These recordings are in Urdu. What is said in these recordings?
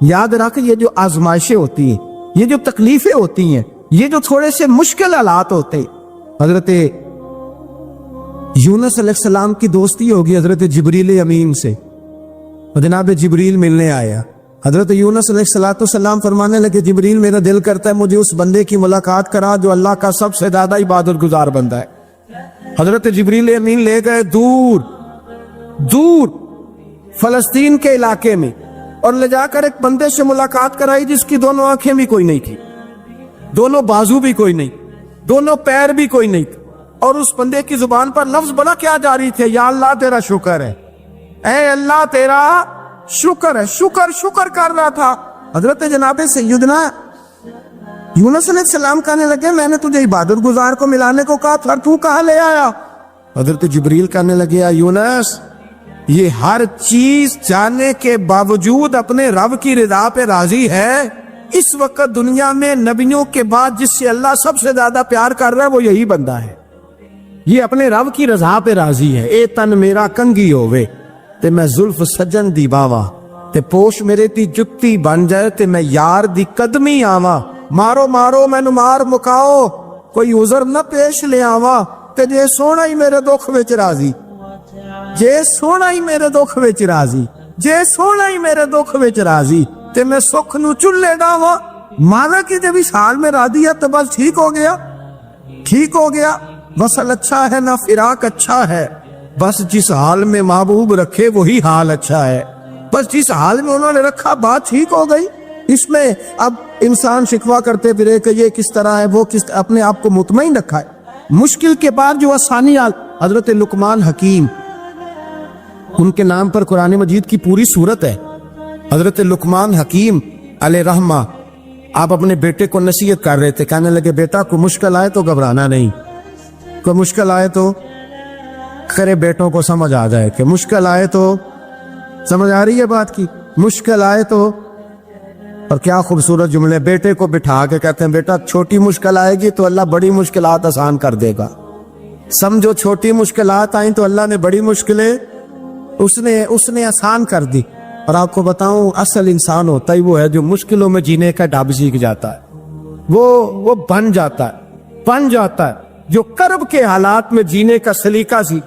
یاد رکھ یہ جو آزمائشیں ہوتی ہیں، یہ جو تکلیفیں ہوتی ہیں، یہ جو تھوڑے سے مشکل حالات ہوتے ہیں، حضرت یونس علیہ السلام کی دوستی ہوگی حضرت جبریل امین سے، جناب جبریل ملنے آیا، حضرت یونس علیہ السلام فرمانے لگے جبریل میرا دل کرتا ہے مجھے اس بندے کی ملاقات کرا جو اللہ کا سب سے زیادہ عبادت گزار بندہ ہے۔ حضرت جبریل امین لے گئے دور فلسطین کے علاقے میں، اور لے جا کر ایک بندے سے ملاقات کرائی جس کی دونوں آنکھیں بھی کوئی نہیں تھی، دونوں بازو بھی کوئی نہیں، دونوں پیر بھی کوئی نہیں تھی، اور اس بندے کی زبان پر لفظ بڑا کیا جاری تھے، یا اللہ تیرا شکر ہے، اے اللہ تیرا شکر ہے، شکر کر رہا تھا۔ حضرت جناب سیدنا یونس علیہ السلام کہنے لگے میں نے تجھے عبادت گزار کو ملانے کو کہا تھا، تو کہاں لے آیا؟ حضرت جبریل کہنے لگے یونس یہ ہر چیز جاننے کے باوجود اپنے رب کی رضا پہ راضی ہے۔ اس وقت دنیا میں نبیوں کے بعد جس سے اللہ سب سے زیادہ پیار کر رہا ہے وہ یہی بندہ ہے، یہ اپنے رب کی رضا پہ راضی ہے۔ اے تن میرا کنگی ہووے تے میں زلف سجن دی باوا، تے پوش میرے تی جتی بن جائے تے میں یار دی قدمی آوا، مارو مینو مار مکاؤ کوئی عذر نہ پیش لے آوا، تے جے سونا ہی میرے دکھ وچ راضی، جے سونا ہی میرے دکھ وچ راضی، جے سونا ہی میرے دکھ وچ راضی تے میں سکھ نو چلے ڈاواں۔ مانا کہ جب اس حال میں راضی ہے تو بس ٹھیک ہو گیا، وصل اچھا ہے نہ فراق اچھا ہے، بس جس حال میں محبوب رکھے وہی حال اچھا ہے، بس جس حال میں انہوں نے رکھا بات ٹھیک ہو گئی۔ اس میں اب انسان شکوہ کرتے پھرے کہ یہ کس طرح ہے وہ کس، اپنے آپ کو مطمئن رکھا ہے۔ مشکل کے بعد جو آسانی حضرت لقمان حکیم، ان کے نام پر قرآن مجید کی پوری سورت ہے۔ حضرت لقمان حکیم علیہ رحمہ آپ اپنے بیٹے کو نصیحت کر رہے تھے، کہنے لگے بیٹا کوئی مشکل آئے تو گھبرانا نہیں، کوئی مشکل آئے تو کرے بیٹوں کو سمجھ آ جائے کہ مشکل آئے تو، سمجھ آ رہی ہے بات کی، مشکل آئے تو، اور کیا خوبصورت جملے، بیٹے کو بٹھا کے کہتے ہیں بیٹا چھوٹی مشکل آئے گی تو اللہ بڑی مشکلات آسان کر دے گا، سمجھو چھوٹی مشکلات آئیں تو اللہ نے بڑی مشکلیں اس نے آسان کر دی۔ اور آپ کو بتاؤں اصل انسان ہوتا ہی وہ ہے جو مشکلوں میں جینے کا ڈھب سیکھ جاتا ہے، وہ بن جاتا ہے، جو کرب کے حالات میں جینے کا سلیقہ سی۔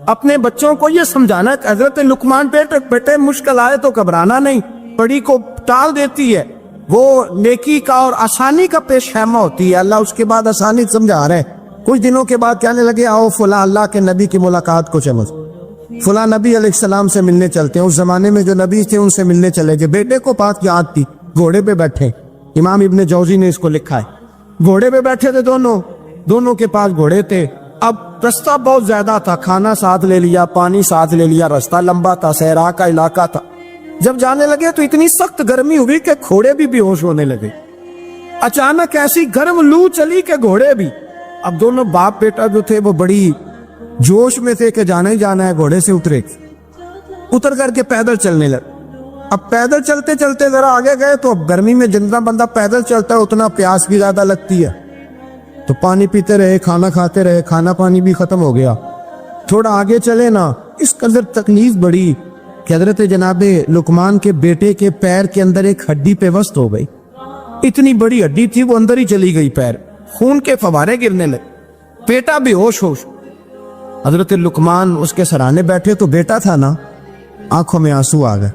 اپنے بچوں کو یہ سمجھانا کہ حضرت لقمان بیٹے مشکل آئے تو گھبرانا نہیں، بڑی کو ٹال دیتی ہے، وہ نیکی کا اور آسانی کا پیش خیمہ ہوتی ہے، اللہ اس کے بعد آسانی سمجھا رہے ہیں۔ کچھ دنوں کے بعد کہنے لگے آؤ فلاں اللہ کے نبی کی ملاقات کو سمجھ، فلاں نبی علیہ السلام سے ملنے چلتے ہیں۔ اس زمانے میں جو نبی تھے ان سے ملنے چلے گئے، بیٹے کو بات یاد تھی، گھوڑے پہ بیٹھے، امام ابن جوزی نے اس کو لکھا ہے، گھوڑے پہ بیٹھے تھے دونوں کے پاس گھوڑے تھے۔ اب رستہ بہت زیادہ تھا، کھانا ساتھ لے لیا، پانی ساتھ لے لیا، رستہ لمبا تھا، صحرا کا علاقہ تھا۔ جب جانے لگے تو اتنی سخت گرمی ہوئی کہ گھوڑے بھی بے ہوش ہونے لگے، اچانک ایسی گرم لو چلی کہ گھوڑے بھی۔ اب دونوں باپ بیٹا جو تھے وہ بڑی جوش میں تھے کہ جانا ہی جانا ہے، گھوڑے سے اتر کر کے پیدل چلنے لگے۔ اب پیدل چلتے چلتے ذرا آگے گئے تو اب گرمی میں جتنا بندہ پیدل چلتا ہے اتنا پیاس بھی زیادہ لگتی ہے، تو پانی پیتے رہے، کھانا کھاتے رہے، کھانا پانی بھی ختم ہو گیا۔ تھوڑا آگے چلے نا، اس قدر تکلیف بڑی کہ حضرت جناب لقمان کے بیٹے کے پیر کے اندر ایک ہڈی پیوست ہو گئی، اتنی بڑی ہڈی تھی وہ اندر ہی چلی گئی، پیر خون کے فوارے گرنے لگے، بیٹا بے ہوش۔ حضرت لقمان اس کے سرانے بیٹھے تو بیٹا تھا نا، آنکھوں میں آنسو آ گئے۔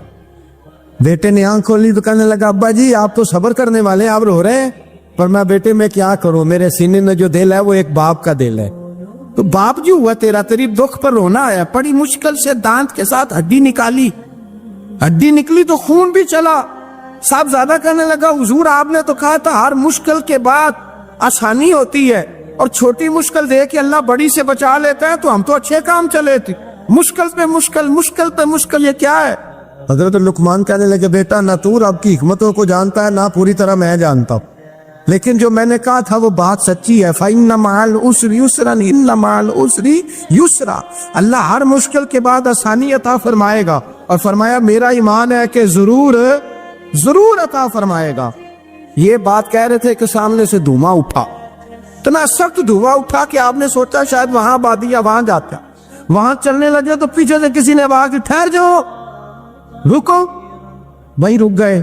بیٹے نے آنکھ کھولی تو کہنے لگا ابا جی آپ تو صبر کرنے والے ہیں، آپ رو رہے ہیں۔ پر میں بیٹے میں کیا کروں، میرے سینے میں جو دل ہے وہ ایک باپ کا دل ہے، تو باپ جو ہوا تیری دکھ پر رونا آیا۔ بڑی مشکل سے دانت کے ساتھ ہڈی نکلی تو خون بھی چلا۔ صاحب زیادہ کہنے لگا حضور آپ نے تو کہا تھا ہر مشکل کے بعد آسانی ہوتی ہے، اور چھوٹی مشکل دے کے اللہ بڑی سے بچا لیتا ہے، تو ہم تو اچھے کام چلے تھے، مشکل پہ مشکل یہ کیا ہے؟ حضرت لقمان کہنے لگے بیٹا نہ تو رب کی حکمتوں کو جانتا ہے نہ پوری طرح میں جانتا ہوں، لیکن جو میں نے کہا تھا وہ بات سچی ہے۔ فَإِنَّ مَعَ الْعُسْرِ يُسْرًا إِنَّ مَعَ الْعُسْرِ يُسْرًا، اللہ ہر مشکل کے بعد آسانی عطا فرمائے گا، اور فرمایا میرا ایمان ہے کہ ضرور عطا فرمائے گا۔ یہ بات کہہ رہے تھے کہ سامنے سے دھواں اٹھا، اتنا سخت دھواں اٹھا کہ آپ نے سوچا شاید وہاں آبادی ہے، وہاں جاتا، وہاں چلنے لگے تو پیچھے سے کسی نے آواز دی ٹھہر جاؤ، رکو، بھائی رک گئے۔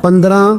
15,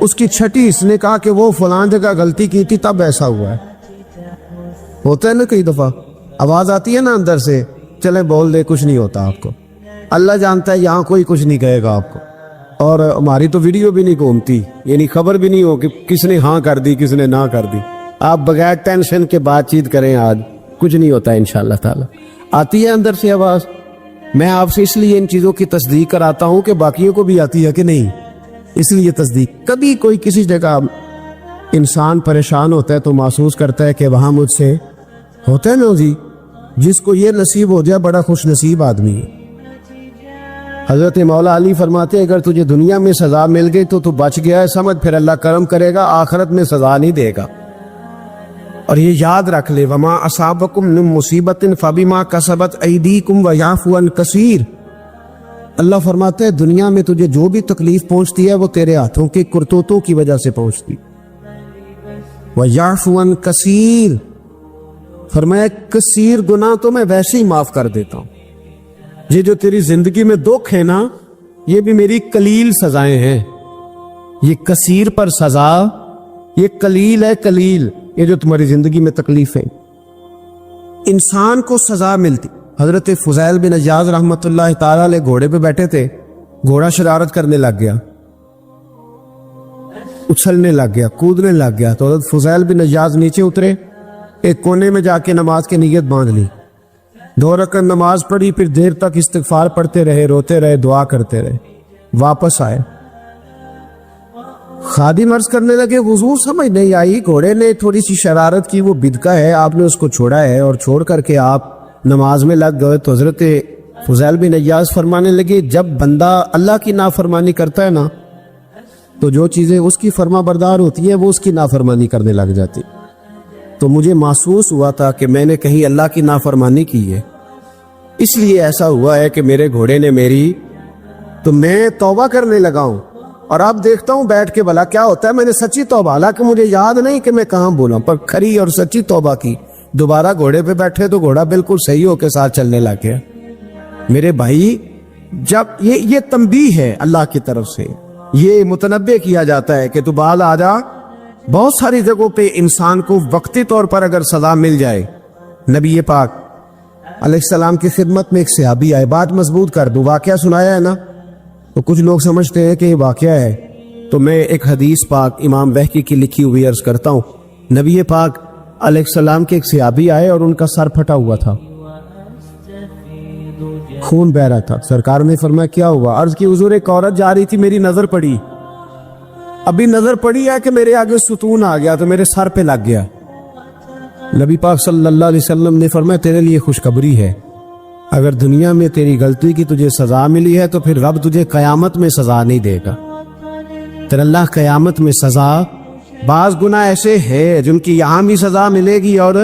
اس کی چھٹی اس نے کہا کہ وہ فلاں جگہ غلطی کی تھی تب ایسا ہوا ہے. ہوتا ہے نا کئی دفعہ آواز آتی ہے نا اندر سے, چلے بول دے, کچھ نہیں ہوتا آپ کو. اللہ جانتا ہے یہاں کوئی کچھ نہیں کہے گا آپ کو, اور ہماری تو ویڈیو بھی نہیں گھومتی, یعنی خبر بھی نہیں ہو کہ کس نے ہاں کر دی کس نے نہ کر دی. آپ بغیر ٹینشن کے بات چیت کریں, آج کچھ نہیں ہوتا انشاءاللہ تعالی. آتی ہے اندر سے آواز. میں آپ سے اس لیے ان چیزوں کی تصدیق کراتا ہوں کہ باقیوں کو بھی آتی ہے کہ نہیں, اس لیے تصدیق. کبھی کوئی کسی جگہ انسان پریشان ہوتا ہے تو محسوس کرتا ہے کہ وہاں مجھ سے ہوتا ہے نا جی, جس کو یہ نصیب ہو جائے بڑا خوش نصیب آدمی ہے. حضرت مولا علی فرماتے ہیں اگر تجھے دنیا میں سزا مل گئی تو بچ گیا ہے, سمجھ, پھر اللہ کرم کرے گا, آخرت میں سزا نہیں دے گا. اور یہ یاد رکھ لے, وما اصابکم من مصیبت فبما کسبت ایدیکم ویعفو عن کثیر. اللہ فرماتے ہیں دنیا میں تجھے جو بھی تکلیف پہنچتی ہے وہ تیرے ہاتھوں کے کرتوتوں کی وجہ سے پہنچتی. ویعفو عن کثیر, فرمایا کثیر گناہ تو میں ویسے ہی معاف کر دیتا ہوں. یہ جو تیری زندگی میں دکھ ہے نا, یہ بھی میری قلیل سزائیں ہیں. یہ کثیر پر سزا, یہ قلیل ہے, قلیل. یہ جو تمہاری زندگی میں تکلیف ہے, انسان کو سزا ملتی. حضرت فضیل بن عیاض رحمۃ اللہ تعالی علیہ گھوڑے پہ بیٹھے تھے, گھوڑا شرارت کرنے لگ گیا, اچھلنے لگ گیا, کودنے لگ گیا. تو حضرت فضیل بن عیاض نیچے اترے, ایک کونے میں جا کے نماز کی نیت باندھ لی, 2 رکعت نماز پڑھی, پھر دیر تک استغفار پڑھتے رہے, روتے رہے, دعا کرتے رہے. واپس آئے, خادم عرض کرنے لگے حضور سمجھ نہیں آئی, گھوڑے نے تھوڑی سی شرارت کی, وہ بدکا ہے, آپ نے اس کو چھوڑا ہے اور چھوڑ کر کے آپ نماز میں لگ گئے. تو حضرت فضیل بن عیاض فرمانے لگے جب بندہ اللہ کی نافرمانی کرتا ہے نا, تو جو چیزیں اس کی فرما بردار ہوتی ہیں وہ اس کی نافرمانی کرنے لگ جاتی. تو مجھے محسوس ہوا تھا کہ میں نے کہیں اللہ کی نافرمانی کی ہے, اس لیے ایسا ہوا ہے کہ میرے گھوڑے نے میری, تو میں توبہ کرنے لگا ہوں. اور اب دیکھتا ہوں بیٹھ کے بھلا کیا ہوتا ہے. میں نے سچی توبہ, حالانکہ مجھے یاد نہیں کہ میں کہاں بولا, پر کھری اور سچی توبہ کی. دوبارہ گھوڑے پہ بیٹھے تو گھوڑا بالکل صحیح ہو کے ساتھ چلنے لگ گیا. میرے بھائی, جب یہ تنبیہ ہے اللہ کی طرف سے, یہ متنبہ کیا جاتا ہے کہ تو بال آ جا. بہت ساری جگہوں پہ انسان کو وقتی طور پر اگر سزا مل جائے, نبی پاک علیہ السلام کی خدمت میں ایک صحابی آئے, بات مضبوط کر دوں, واقعہ سنایا ہے نا, تو کچھ لوگ سمجھتے ہیں کہ یہ واقعہ ہے, تو میں ایک حدیث پاک امام بہقی کی لکھی ہوئی عرض کرتا ہوں. نبی پاک علیہ السلام کے ایک صحابی آئے اور ان کا سر پھٹا ہوا تھا, خون بہ رہا تھا. سرکار نے فرمایا کیا ہوا؟ عرض کی حضور ایک عورت جا رہی تھی, میری نظر پڑی, ابھی نظر پڑی ہے کہ میرے آگے ستون آ گیا تو میرے سر پہ لگ گیا. نبی پاک صلی اللہ علیہ وسلم نے فرمایا تیرے لیے خوشخبری ہے, اگر دنیا میں تیری غلطی کی تجھے سزا ملی ہے تو پھر رب تجھے قیامت میں سزا نہیں دے گا. تیرے اللہ قیامت میں سزا, بعض گناہ ایسے ہیں جن کی یہاں بھی سزا ملے گی اور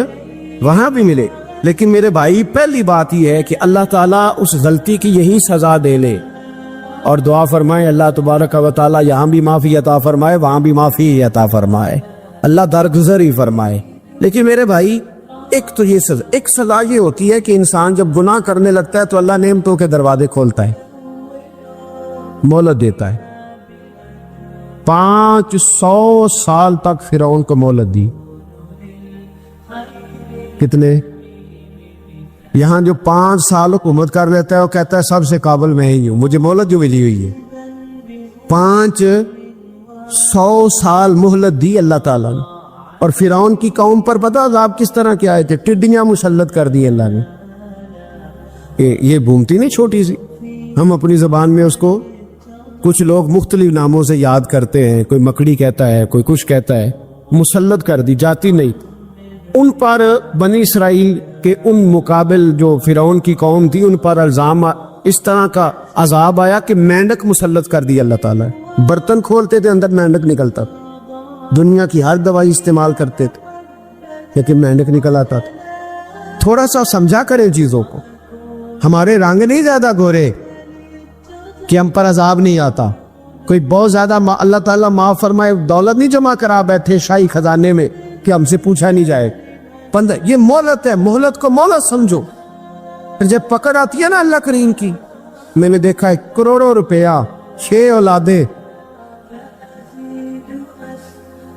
وہاں بھی ملے, لیکن میرے بھائی پہلی بات یہ ہے کہ اللہ تعالیٰ اس غلطی کی یہی سزا دے لے, اور دعا فرمائے اللہ تبارک و تعالیٰ یہاں بھی معافی عطا فرمائے, وہاں بھی معافی عطا فرمائے, اللہ درگزر ہی فرمائے. لیکن میرے بھائی ایک تو یہ سزا, ایک سزا یہ ہوتی ہے کہ انسان جب گناہ کرنے لگتا ہے تو اللہ نعمتوں کے دروازے کھولتا ہے, مہلت دیتا ہے. 500 سال تک فرعون کو مہلت دی. کتنے؟ یہاں جو 5 سال حکومت کر لیتا ہے وہ کہتا ہے سب سے قابل میں ہی ہوں, مجھے مہلت جو ملی ہوئی ہے. 500 سال مہلت دی اللہ تعالیٰ نے. اور فرعون کی قوم پر پتہ عذاب کس طرح کے آئے تھے؟ ٹڈیاں مسلط کر دی اللہ نے. یہ بھومتی نہیں چھوٹی سی, ہم اپنی زبان میں اس کو کچھ لوگ مختلف ناموں سے یاد کرتے ہیں, کوئی مکڑی کہتا ہے, کوئی کچھ کہتا ہے. مسلط کر دی, جاتی نہیں. ان پر بنی اسرائیل کے ان مقابل جو فرعون کی قوم تھی ان پر الزام اس طرح کا عذاب آیا کہ مینڈک مسلط کر دی اللہ تعالیٰ. برتن کھولتے تھے اندر مینڈک نکلتا تھا, دنیا کی ہر دوائی استعمال کرتے تھے لیکن مینڈک نکل آتا تھا. تھوڑا سا سمجھا کریں چیزوں کو. ہمارے رنگ نہیں زیادہ گورے کہ ہم پر عذاب نہیں آتا. کوئی بہت زیادہ اللہ تعالیٰ معاف فرمائے دولت نہیں جمع کرا بیٹھے شاہی خزانے میں کہ ہم سے پوچھا نہیں جائے. یہ مہلت ہے, مہلت کو مہلت سمجھو. پھر جب پکڑ آتی ہے نا اللہ کریم کی, میں نے دیکھا ہے کروڑوں روپیہ 6 اولادیں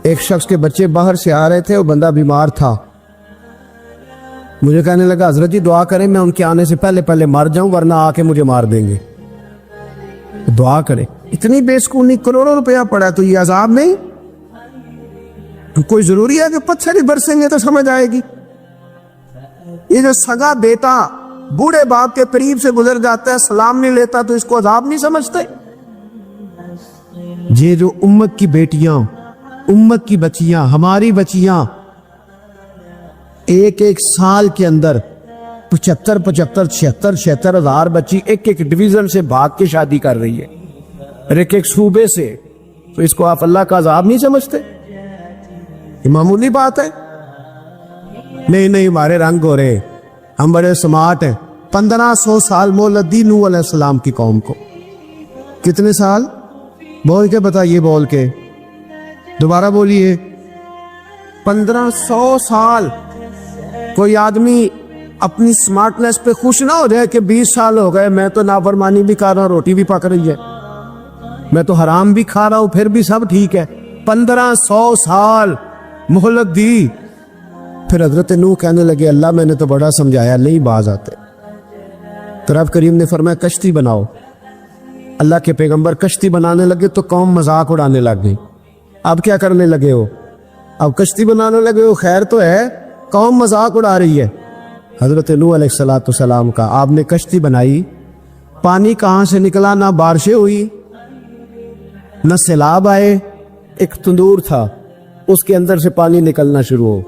ایک شخص کے بچے باہر سے آ رہے تھے، وہ بندہ بیمار تھا. مجھے کہنے لگا حضرت جی دعا کریں میں ان کے آنے سے پہلے پہلے مر جاؤں ورنہ آ کے مجھے مار دیں گے. دعا کرے. اتنی بے سکونی، کروڑوں روپیہ پڑا تو یہ عذاب نہیں؟ کوئی ضروری ہے کہ پتھر ہی برسیں گے تو سمجھ آئے گی؟ یہ جو سگا بیٹا بوڑھے باپ کے قریب سے گزر جاتا ہے، سلام نہیں لیتا، تو اس کو عذاب نہیں سمجھتے؟ یہ جو امت کی بیٹیاں، امت کی بچیاں، ہماری بچیاں ایک ایک سال کے اندر 75,000 ہزار بچی ایک ایک ڈویژن سے بھاگ کے شادی کر رہی ہے، اور ایک ایک صوبے سے، تو اس کو آپ اللہ کا عذاب نہیں سمجھتے؟ یہ معمولی بات ہے. نہیں ہمارے رنگ ہو رہے، ہم بڑے سمارٹ ہیں. 1500 سال مہلت دی نوح علیہ السلام کی قوم کو. کتنے سال؟ بول کے بتائیے، بول کے دوبارہ بولیے. 1500 سال. کوئی آدمی اپنی سمارٹنس پہ خوش نہ ہو جائے کہ 20 سال ہو گئے میں تو نافرمانی بھی کر رہا ہوں، روٹی بھی پک رہی ہے، میں تو حرام بھی کھا رہا ہوں، پھر بھی سب ٹھیک ہے. 1500 سال مہلت دی. پھر حضرت نوح کہنے لگے اللہ میں نے تو بڑا سمجھایا، نہیں باز آتے. تو رب کریم نے فرمایا کشتی بناؤ. اللہ کے پیغمبر کشتی بنانے لگے تو قوم مذاق اڑانے لگ گئی. اب کیا کرنے لگے ہو؟ اب کشتی بنانے لگے ہو، خیر تو ہے، قوم مذاق اڑا رہی ہے. حضرت نوح علیہ السلام کا آپ نے کشتی بنائی، پانی کہاں سے نکلا؟ نہ بارشیں ہوئی، نہ سیلاب آئے. ایک تندور تھا، اس کے اندر سے پانی نکلنا شروع ہو.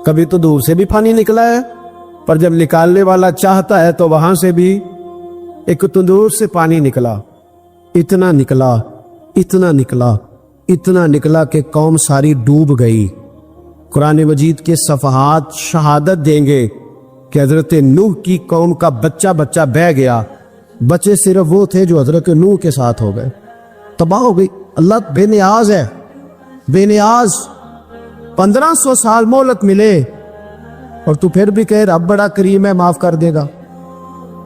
کبھی تو دور سے بھی پانی نکلا ہے، پر جب نکالنے والا چاہتا ہے تو وہاں سے بھی ایک تندور سے پانی نکلا. اتنا نکلا، اتنا نکلا، اتنا نکلا کہ قوم ساری ڈوب گئی. قرآن مجید کے صفحات شہادت دیں گے کہ حضرت نوح کی قوم کا بچہ بچہ بہہ گیا. بچے صرف وہ تھے جو حضرت نوح کے ساتھ ہو گئے، تباہ ہو گئی. اللہ بے نیاز ہے، بے نیاز. 1500 سال مہلت ملے اور تو پھر بھی کہے رب بڑا کریم ہے، معاف کر دے گا.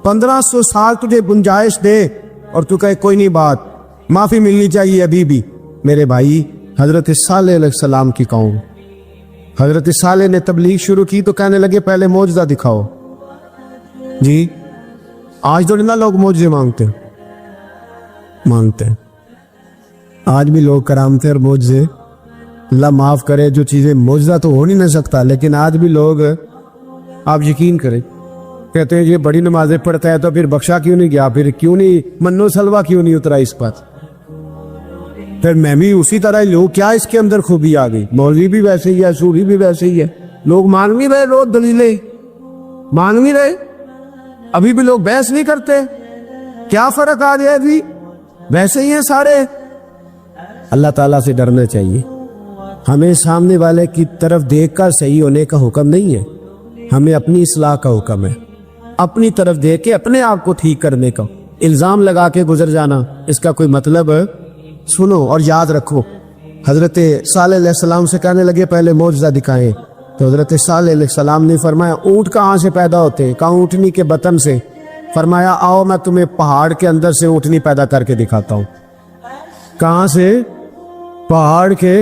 1500 سال تجھے گنجائش دے اور تو کہے کوئی نہیں، بات معافی ملنی چاہیے ابھی بھی. میرے بھائی، حضرت صالح علیہ السلام کی قوم، حضرت صالح نے تبلیغ شروع کی تو کہنے لگے پہلے معجزہ دکھاؤ. جی آج تو نہ لوگ معجزے مانگتے ہیں، آج بھی لوگ کرامتیں اور معجزے، اللہ معاف کرے، جو چیزیں معجزہ تو ہو نہیں نہ سکتا، لیکن آج بھی لوگ، آپ یقین کریں، کہتے ہیں یہ بڑی نمازیں پڑھتا ہے تو پھر بخشا کیوں نہیں گیا، پھر کیوں نہیں منو سلوا کیوں نہیں اترا اس پر، پھر میں بھی اسی طرح ہی لوں، کیا اس کے اندر خوبی آ گئی؟ مولوی بھی ویسے ہی ہے، سوری بھی ویسے ہی ہے. لوگ مان بھی رہے، روز دلیلیں مان بھی رہے، ابھی بھی لوگ بحث نہیں کرتے. کیا فرق آ جائے جی، ویسے ہی ہیں سارے. اللہ تعالیٰ سے ڈرنا چاہیے. ہمیں سامنے والے کی طرف دیکھ کر صحیح ہونے کا حکم نہیں ہے، ہمیں اپنی اصلاح کا حکم ہے. اپنی طرف دیکھ کے اپنے آپ کو ٹھیک کرنے کا. الزام لگا کے گزر جانا، اس کا کوئی مطلب؟ سنو اور یاد رکھو. حضرت صالح علیہ السلام سے کہنے لگے پہلے معجزہ دکھائیں، تو حضرت صالح علیہ السلام نے فرمایا اونٹ کہاں سے پیدا ہوتے؟ کہا اونٹنی کے بطن سے. فرمایا آؤ میں تمہیں پہاڑ کے اندر سے اونٹنی پیدا کر کے دکھاتا ہوں. کہاں سے؟ پہاڑ کے